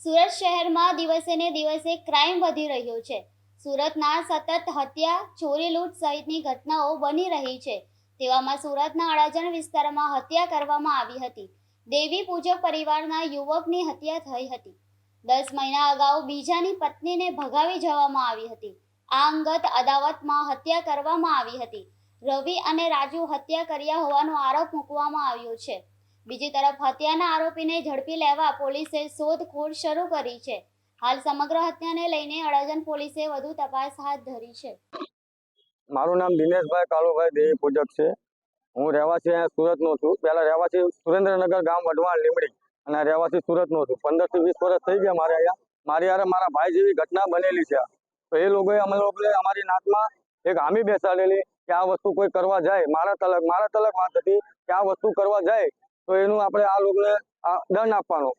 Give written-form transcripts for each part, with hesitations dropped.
સુરત શહેરમાં દિવસે ને દિવસે ક્રાઇમ વધી રહ્યો છે। સુરતના સતત હત્યા, ચોરી, લૂંટ સહિતની ઘટનાઓ બની રહી છે। તેવામાં સુરતના અડાજણ વિસ્તારમાં હત્યા કરવામાં આવી હતી। દેવી પૂજક પરિવારના યુવકની હત્યા થઈ હતી। 10 મહિના અગાઉ બીજાની પત્નીને ભગાવી જવામાં આવી હતી। આ અંગત અદાવતમાં હત્યા કરવામાં આવી હતી। રવિ અને રાજુ હત્યા કર્યા હોવાનો આરોપ મૂકવામાં આવ્યો છે। બીજી તરફ હત્યાના આરોપીને ઝડપી લેવા પોલીસે શોધખોળ શરૂ કરી છે। હાલ સમગ્ર હત્યાને લઈને અડાજણ પોલીસે વધુ તપાસ હાથ ધરી છે। મારું નામ દિનેશભાઈ કાળુભાઈ દેવી પૂજક છે। હું રહેવાસી અહીંયા સુરતનો છું। પહેલા રહેવાસી સુરેન્દ્રનગર ગામ વઢવાણ લીમડી અને રહેવાસી સુરતનો છું। 15 થી 20 વર્ષ થઈ ગયા મારે અહીંયા। મારી યારે મારા ભાઈ જેવી ઘટના બનેલી છે। તો એ લોકોએ અમારી નાકમાં એક હામી બેસાડેલી કે આ વસ્તુ કોઈ કરવા જાય, મારા તલક વાત હતી કે આ વસ્તુ કરવા જાય તો એનું આપણે આ લોકોને દંડ આપવાનો।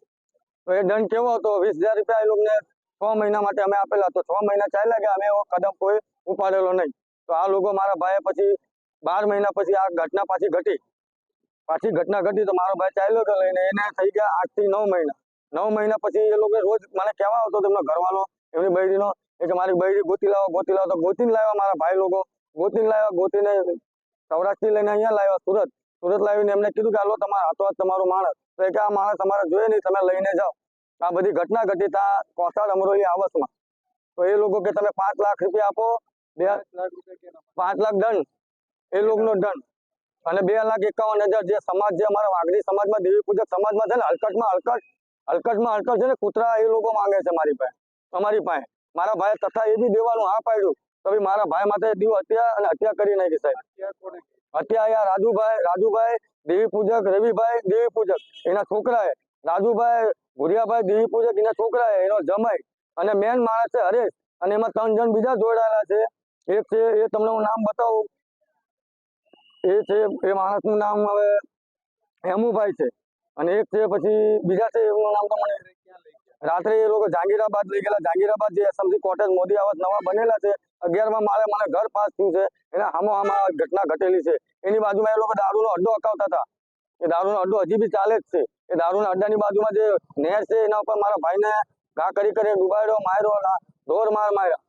તો એ દંડ કેવો હતો? 20,000 રૂપિયા એ લોકોને 6 મહિના માટે અમે આપેલા। તો 6 મહિના ચાલ્યા ગયા, અમે એવો કદમ કોઈ ઉપાડેલો નહીં। તો આ લોકો મારા ભાઈએ પછી 12 મહિના પછી આ ઘટના પાછી ઘટી તો મારો ભાઈ ચાલ્યો તો લઈને, એને થઈ ગયા 8 થી 9 મહિના। 9 મહિના પછી એ લોકો રોજ મને કહેવા આવતો તેમનો ઘરવાળો, એમની બૈરીનો, કે મારી બૈરી ગોતી લાવો તો ગોતીને લાવ્યા મારા ભાઈ લોકો। ગોતીને સૌરાષ્ટ્રથી લઈને અહીંયા લાવ્યા સુરત લાવીને એમને કીધું કે હાલો તમારા હાથોહાથ તમારો માણસ, તો એ કે આ માણસ તમારે જોઈએ નહીં, તમે લઈને જાઓ। આ બધી ઘટના ઘટી ત્યાં કોસાડ અમરોલી આવસમાં। તો એ લોકો કે તમે 5 લાખ રૂપિયા આપો, 5 લાખ દંડ, એ લોકોનો દંડ, અને 2,51,000 જે સમાજ, જે અમારા વાઘરી સમાજમાં, દેવી પૂજક સમાજમાં છે ને, હલકટમાં છે ને કૂતરા, એ લોકો માંગે છે મારી પાસે। મારા ભાઈ તથા એ બી દેવાનું હા પાડ્યું તો બી મારા ભાઈ માથે દીવ હત્યા કરી નાખી સાહેબ। હત્યા અહીંયા રાજુભાઈ દેવી પૂજક, રવિભાઈ દેવી પૂજક એના છોકરાએ, રાજુભાઈ ભુરિયાભાઈ દેવી પૂજક એના છોકરાએ, એનો જમાઈ, અને મેન માણસ છે હરેશ, અને એમાં 3 જણ બીજા જોડાયેલા છે। એક છે, એ તમને હું નામ બતાવું, એ માણસનું નામ હવે હેમુભાઈ છે, અને એક છે પછી બીજા છે, એનું નામ તો મને રાત્રે એ લોકો જહાંગીરાબાદ લઈ ગયેલા। જહાંગીરાબાદ જે એસએમસી કોટેજ મોદી આવાસ નવા બનેલા છે, 11માં મારે મને ઘર પાસ થયું છે, એના હામો ઘટના ઘટેલી છે। એની બાજુમાં એ લોકો દારૂનો અડ્ડો અકાવતા હતા। એ દારૂનો અડ્ડો હજી બી ચાલે જ છે। એ દારૂના અડ્ડાની બાજુમાં જે નહેર છે, એના ઉપર મારા ભાઈને ઘા કરી ડુબાડ્યો, માર્યો, ઢોર માર્યા।